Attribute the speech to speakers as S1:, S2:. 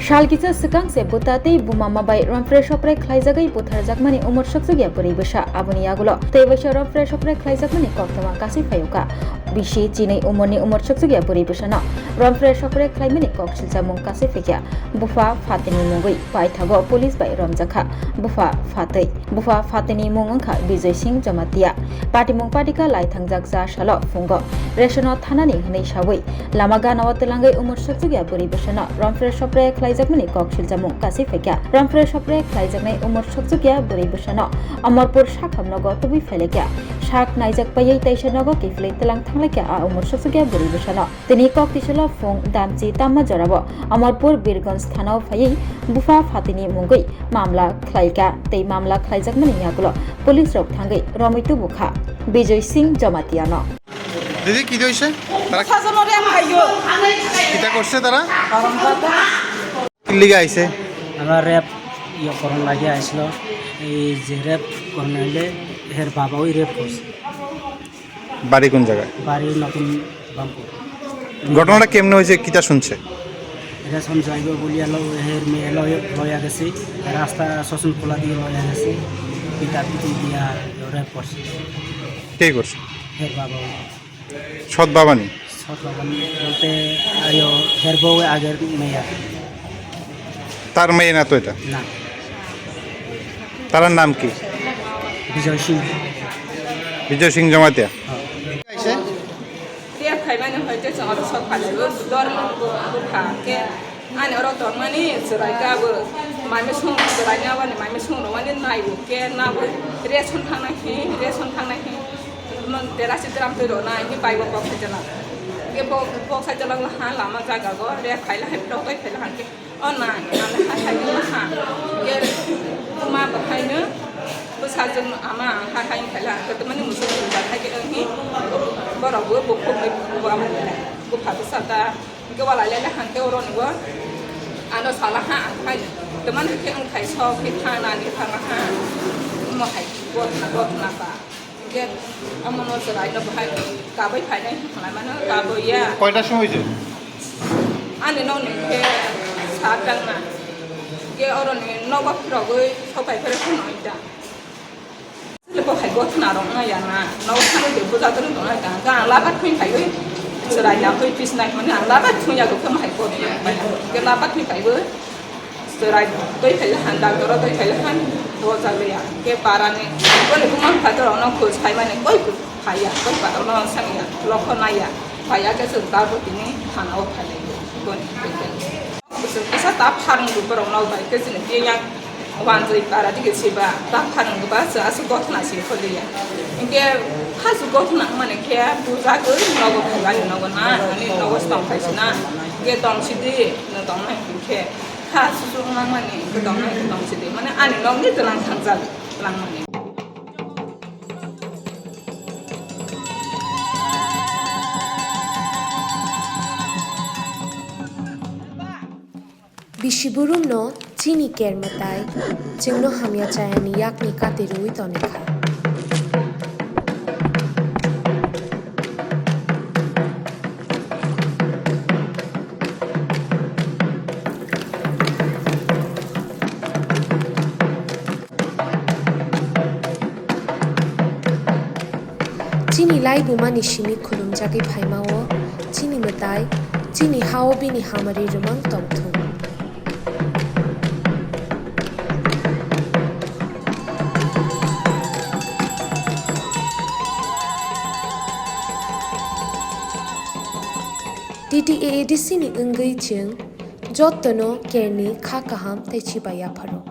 S1: Shalkisa Sakangse Butate Bumama by Rompherekha Klaizagai Butharjakmani Umor Sokchukyano Bwsajwk Aboni Yagulo Tebasha Rompherekha Klaijakmani Koktama Kasi Phayoka Bishi Chini Umorni Umor Sokchukyano Bwsajwk Rompherekha Klaimani Kokchiljamung Kasi Phekya Bupha Phatoi Mungui Paithago Police by Romjakha Bupha Phatoi Bupha Phatoi Mungangkha Bwsajwk Jamatia Patimung Patika Laithangjak Ja Shalo Fungo Resono Thanani Hnei Shawui Lamaga Nawa Twlangwi Umor Sokchukyano Bwsajwk Rompherekha Klaijakmani Kokchiljamung Kasi Phekya Rompherekha Klaijaknai Umor Sokchukyano Bwsajwk Amorpur Shakhamnogo Tubi Phelekya Shak Naijak Payai Taishanogo Kifle Tlang Thanglekya A Umor Sokchukyano Bwsajwk Tini Koktisalo Fung Damchi Tamma Jorabo Amorpur Birganj Thanao Phayai Bupha Phatoi Mungui Mamla Khlaika Tei Mamla Khlaijakmani Yagulo Police Rok Thangai Romitu Bukha Bwsajwk Jamatiano
S2: দিদি কি হইছে তারা
S3: সাজনরে ভাইও
S2: কিটা করছে তারা
S3: করমজাতে
S2: কি লিগা আইছে
S3: আমার র‍্যাপ করন লাগি আইছিল এই যে র‍্যাপ করন হইলে হের বাবা ওই র‍্যাপ করছে
S2: বাড়ি কোন জায়গায়
S3: বাড়ি নতুন বামপুর
S2: ঘটনাটা কেমনে হইছে কিটা শুনছে
S3: এটা সঞ্জয় বলিয়ালো হের মেয়ে লয়া গেছে রাস্তা শোষণ খোলা দিয়ে লয়া গেছে পিতা পিটি দিয়া র‍্যাপ করছে
S2: কে করছে
S3: হের বাবা
S2: সৎ বাবানি
S3: বলতে হের বউ আগের মেয়ে
S2: তার মেয়ে না তো এটা
S3: না
S2: তার নাম কি
S3: Bwsajwk
S2: জমাতিয়া
S3: আইছে রিয়া খাইবানি হইতে সব সব খাইলো দরম বুফা কে আনি ওরা তো মানে সরাইকাবো মাইমে সং সরাইনাবানি মাইমে সং রমানি নাইবো কে নাবো রেশন থাंनायखि मन तेरासी ग्राम तो रोना है कि बाइबल बॉक्स चला के बॉक्स चला हाँ लामा जागा गो रे खाइला है तो कोई खाइला के और ना ना खाइला हाँ के माँ बखाई न बसाजन आमा हाँ खाइ खाइला तो मैंने मुझे बोला था कि नहीं बराबर बुफा में बुफा तो साता के वाला ले हाँ के और नहीं वो आनो साला हाँ खाइ तो मैंने के उन खाइ सौ के खाना नहीं खाना हाँ मैं खाइ बहुत ना पा के আমনো সরাই না ভাই কাবাই ফাইনাই খালাই মানে কাবইয়া
S2: কয়টার সময় হইছে
S3: আনি ননি কে সাতাং না কে অরনি নগা ফ্রগই সবাই ফেরে খুনাইতা লেবো হাই গথনা রং না ইয়ানা নগা খানে দেবো জাতন দনা কা গা লাবাত খুই ফাইগই সরাই না হই পিসনাই মানে লাবাত খুইয়া গো কম হাই গথ কে লাবাত খুই ফাইগই সরাই তই ফাইলা হান্দা দর তই ফাইলা হান Bwsajwk ke parane kole kumang phator ono khoj khai mane koi phaya koi pator no sangya lokhonaya phaya ke sungta bo tini thana o phale kon bisa ta phang du pro no bai ke sine ke yang wan zui para dige siba ta phang du ba sa asu gothna si kholiya inke khasu gothna mane ke Bwsajwk no go phaiba no go na ani no go stong phaisna ke tong sidi no tong na ke ha susu mangmani ke tong na tong sidi mane ani no ni tlang thangjal tlang mani
S4: Bishiburum no chini kermatai chingno hamya chayani yakni katirui tonikha chini lai bumani shimi khulum jagi phaimao chini matai chini hao bini hamari rumang tomthum TTAADC ni ungui ching jottono kerni kha kaham taichi baya pharo